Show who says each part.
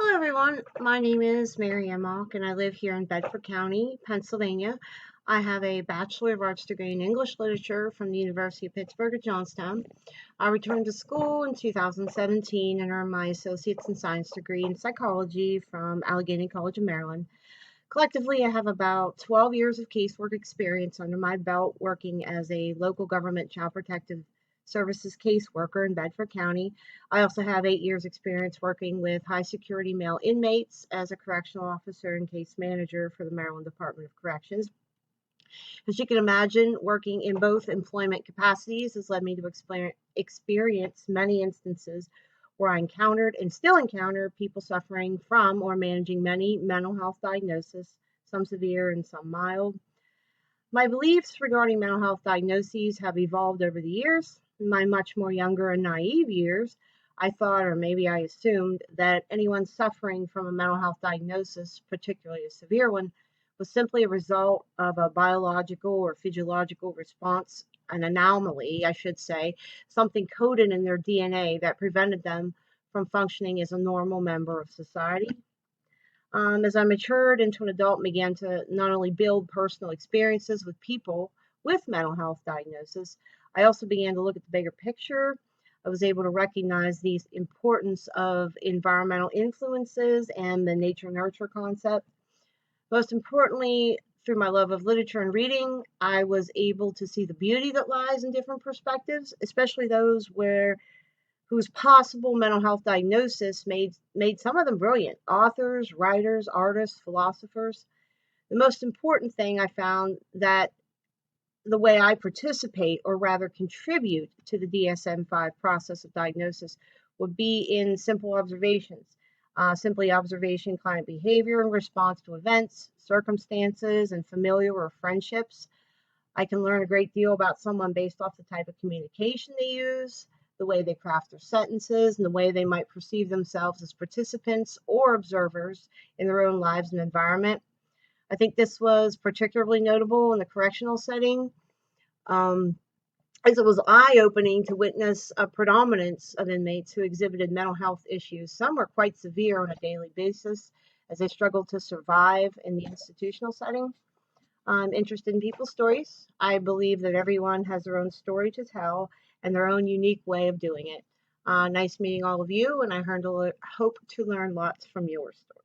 Speaker 1: Hello, everyone. My name is Mary Mamock, and I live here in Bedford County, Pennsylvania. I have a Bachelor of Arts degree in English Literature from the University of Pittsburgh at Johnstown. I returned to school in 2017 and earned my Associate's in Science degree in Psychology from Allegheny College of Maryland. Collectively, I have about 12 years of casework experience under my belt working as a local government child protective services caseworker in Bedford County. I also have 8 years experience working with high security male inmates as a correctional officer and case manager for the Maryland Department of Corrections. As you can imagine, working in both employment capacities has led me to experience many instances where I encountered and still encounter people suffering from or managing many mental health diagnoses, some severe and some mild. My beliefs regarding mental health diagnoses have evolved over the years. In my much more younger and naive years, I thought, or maybe I assumed, that anyone suffering from a mental health diagnosis, particularly a severe one, was simply a result of a biological or physiological response, an anomaly, I should say, something coded in their DNA that prevented them from functioning as a normal member of society. As I matured into an adult and began to not only build personal experiences with people with mental health diagnosis, I also began to look at the bigger picture. I was able to recognize the importance of environmental influences and the nature nurture concept. Most importantly, through my love of literature and reading, I was able to see the beauty that lies in different perspectives, especially those whose possible mental health diagnosis made some of them brilliant authors, writers, artists, philosophers. The most important thing I found that the way I participate, or rather contribute, to the DSM-5 process of diagnosis would be in simple observations. Simply observation client behavior in response to events, circumstances, and familiar or friendships. I can learn a great deal about someone based off the type of communication they use, the way they craft their sentences, and the way they might perceive themselves as participants or observers in their own lives and environment. I think this was particularly notable in the correctional setting, um, as it was eye-opening to witness a predominance of inmates who exhibited mental health issues. Some were quite severe on a daily basis as they struggled to survive in the institutional setting. I'm interested in people's stories. I believe that everyone has their own story to tell and their own unique way of doing it. Nice meeting all of you, and I hope to learn lots from your story.